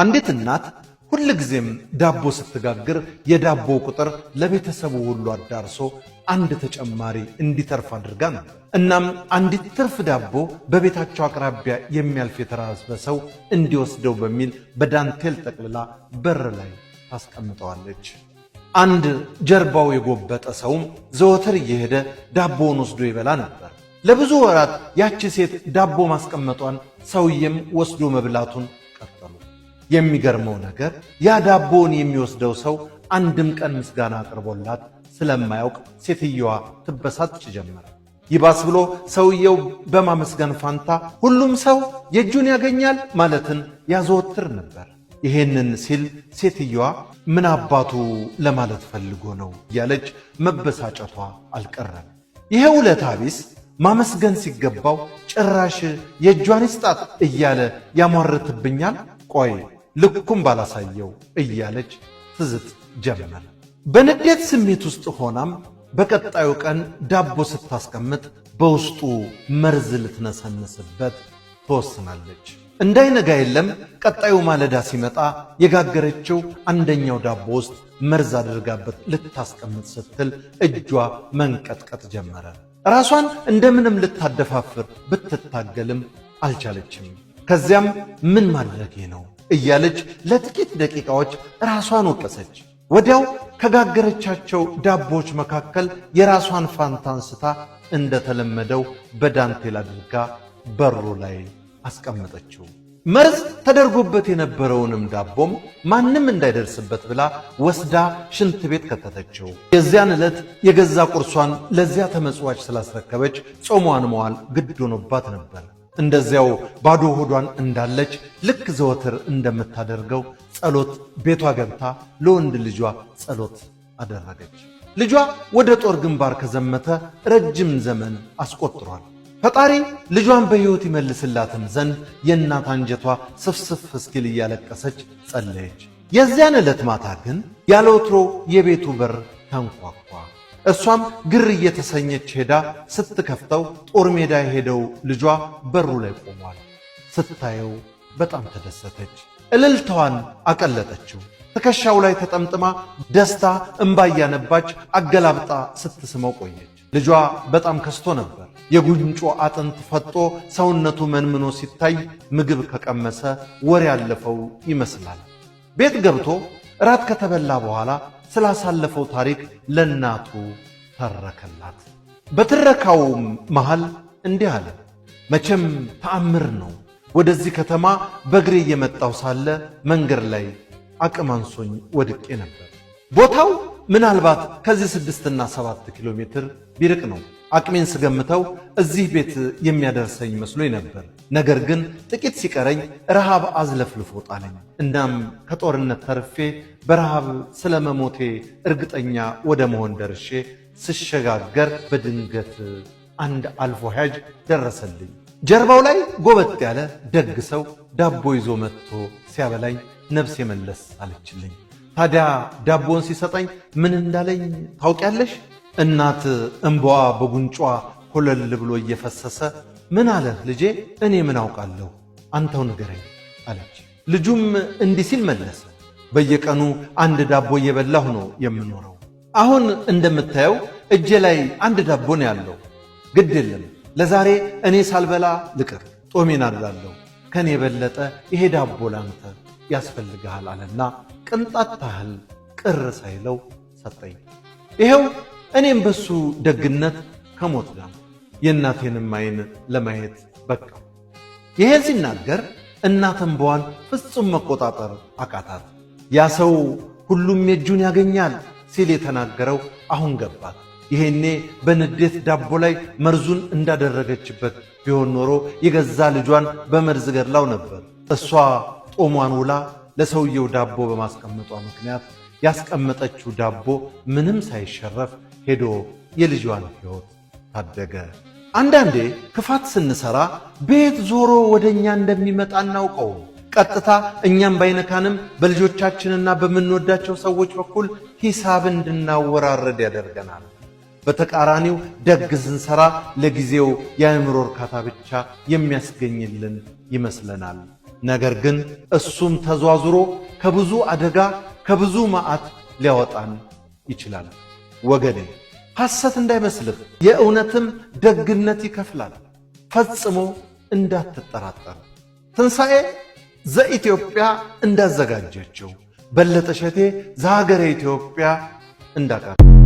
አንዲት እናት ሁሉ ጊዜም ዳቦ ስትጋግር የዳቦ ቁጥር ለቤተሰቡ ሁሉ አዳርሶ አንድ ተጨማሪ እንዲተርፍ አድርጋ ነው። እናም አንዲት ትርፍ ዳቦ በቤታቸው አቅራቢያ የሚያልፍ የተራበ ሰው እንዲወስደው በሚል በዳንቴል ጠቅልላ በር ላይ ታስቀምጠዋለች። አንድ ጀርባው የጎበጠ ሰውም ዘወትር እየሄደ ዳቦውን ወስዶ ይበላ ነበር። ለብዙ ወራት ያቺ ሴት ዳቦ ማስቀመጧን ሰውየም ወስዶ መብላቱን ቀጠሉ። የሚገርመው ነገር ያ ዳቦውን የሚወስደው ሰው አንድም ቀን ምስጋና አቅርቦላት ስለማያውቅ ሴትየዋ ትበሳጭ ጀመረ። ይባስ ብሎ ሰውየው በማመስገን ፋንታ ሁሉም ሰው የእጁን ያገኛል ማለትን ያዘወትር ነበር። ይሄንን ሲል ሴትየዋ ምን አባቱ ለማለት ፈልጎ ነው እያለች መበሳጨቷ አልቀረም። ይሄ ውለታ ቢስ ማመስገን ሲገባው ጭራሽ የእጇን ይስጣት እያለ ያሟርትብኛል፣ ቆይ ልኩም ባላሳየው እያለች ትዝት ጀመረ። በንዴት ስሜት ውስጥ ሆናም በቀጣዩ ቀን ዳቦ ስታስቀምጥ በውስጡ መርዝ ልትነሰንስበት ትወስናለች። እንዳይነጋ የለም ቀጣዩ ማለዳ ሲመጣ የጋገረችው አንደኛው ዳቦ ውስጥ መርዝ አድርጋበት ልታስቀምጥ ስትል እጇ መንቀጥቀጥ ጀመረ። ራሷን እንደምንም ልታደፋፍር ብትታገልም አልቻለችም። ከዚያም ምን ማድረጌ ነው እያለች ለጥቂት ደቂቃዎች ራሷን ወቀሰች። ወዲያው ከጋገረቻቸው ዳቦዎች መካከል የራሷን ፋንታ አንስታ እንደተለመደው በዳንቴል አድርጋ በሩ ላይ አስቀመጠችው። መርዝ ተደርጎበት የነበረውንም ዳቦም ማንም እንዳይደርስበት ብላ ወስዳ ሽንት ቤት ከተተችው። የዚያን ዕለት የገዛ ቁርሷን ለዚያ ተመጽዋች ስላስረከበች ጾሟን መዋል ግድ ሆኖባት ነበር። እንደዚያው ባዶ ሆዷን እንዳለች ልክ ዘወትር እንደምታደርገው ጸሎት ቤቷ ገብታ ለወንድ ልጇ ጸሎት አደረገች። ልጇ ወደ ጦር ግንባር ከዘመተ ረጅም ዘመን አስቆጥሯል። ፈጣሪ ልጇን በሕይወት ይመልስላትም ዘንድ የእናት አንጀቷ ስፍስፍ እስኪል እያለቀሰች ጸለየች። የዚያን ዕለት ማታ ግን ያለ ወትሮ የቤቱ በር ተንኳኳ። እሷም ግር እየተሰኘች ሄዳ ስትከፍተው ጦር ሜዳ የሄደው ልጇ በሩ ላይ ቆሟል። ስታየው በጣም ተደሰተች። እልልታዋን አቀለጠችው። ትከሻው ላይ ተጠምጥማ ደስታ እምባ እያነባች አገላብጣ ስትስመው ቆየች። ልጇ በጣም ከስቶ ነበር። የጉንጮ አጥንት ፈጦ ሰውነቱ መንምኖ ሲታይ ምግብ ከቀመሰ ወር ያለፈው ይመስላል። ቤት ገብቶ እራት ከተበላ በኋላ ስላሳለፈው ታሪክ ለእናቱ ተረከላት። በትረካው መሃል እንዲህ አለ። መቼም ተአምር ነው። ወደዚህ ከተማ በእግሬ እየመጣሁ ሳለ መንገድ ላይ አቅም አንሶኝ ወድቄ ነበር። ቦታው ምናልባት ከዚህ 6 እና 7 ኪሎ ሜትር ቢርቅ ነው። አቅሜን ስገምተው እዚህ ቤት የሚያደርሰኝ መስሎኝ ነበር። ነገር ግን ጥቂት ሲቀረኝ ረሃብ አዝለፍልፎ ጣለኝ። እናም ከጦርነት ተርፌ በረሃብ ስለመሞቴ እርግጠኛ ወደ መሆን ደርሼ ስሸጋገር በድንገት አንድ አልፎ ሄጅ ደረሰልኝ። ጀርባው ላይ ጎበጥ ያለ ደግ ሰው ዳቦ ይዞ መጥቶ ሲያበላኝ ነፍሴ መለስ አለችልኝ። ታዲያ ዳቦን ሲሰጠኝ ምን እንዳለኝ ታውቂያለሽ? እናት እንባዋ በጉንጯ ኮለል ብሎ እየፈሰሰ ምን አለህ ልጄ? እኔ ምን አውቃለሁ፣ አንተው ንገረኝ አለች። ልጁም እንዲህ ሲል መለሰ። በየቀኑ አንድ ዳቦ እየበላሁ ነው የምኖረው። አሁን እንደምታየው እጄ ላይ አንድ ዳቦ ነው ያለው። ግድ የለም ለዛሬ እኔ ሳልበላ ልቅር፣ ጦሜን አድራለሁ። ከኔ የበለጠ ይሄ ዳቦ ላንተ ያስፈልግሃል አለና ቅንጣት ታህል ቅር ሳይለው ሰጠኝ። ይሄው እኔም በሱ ደግነት ከሞት ጋር የእናቴንም ዓይን ለማየት በቃ። ይሄን ሲናገር እናት እንባዋን ፍጹም መቆጣጠር አቃታት። ያ ሰው ሁሉም የእጁን ያገኛል ሲል የተናገረው አሁን ገባት። ይሄኔ በንዴት ዳቦ ላይ መርዙን እንዳደረገችበት ቢሆን ኖሮ የገዛ ልጇን በመርዝ ገድላው ነበር። እሷ ጦሟን ውላ ለሰውየው ዳቦ በማስቀመጧ ምክንያት ያስቀመጠችው ዳቦ ምንም ሳይሸረፍ ሄዶ የልጇን ሕይወት ታደገ። አንዳንዴ ክፋት ስንሰራ ቤት ዞሮ ወደኛ እንደሚመጣ እናውቀው። ቀጥታ እኛም ባይነካንም በልጆቻችንና በምንወዳቸው ሰዎች በኩል ሂሳብ እንድናወራረድ ያደርገናል። በተቃራኒው ደግ ስንሰራ ለጊዜው የአእምሮ እርካታ ብቻ የሚያስገኝልን ይመስለናል። ነገር ግን እሱም ተዟዙሮ ከብዙ አደጋ ከብዙ መዓት ሊያወጣን ይችላል። ወገኔ ሐሰት እንዳይመስልህ፣ የእውነትም ደግነት ይከፍላል። ፈጽሞ እንዳትጠራጠር። ትንሣኤ ዘኢትዮጵያ እንዳዘጋጀችው በለጠ ሸቴ ዘሀገረ ኢትዮጵያ እንዳቀረበው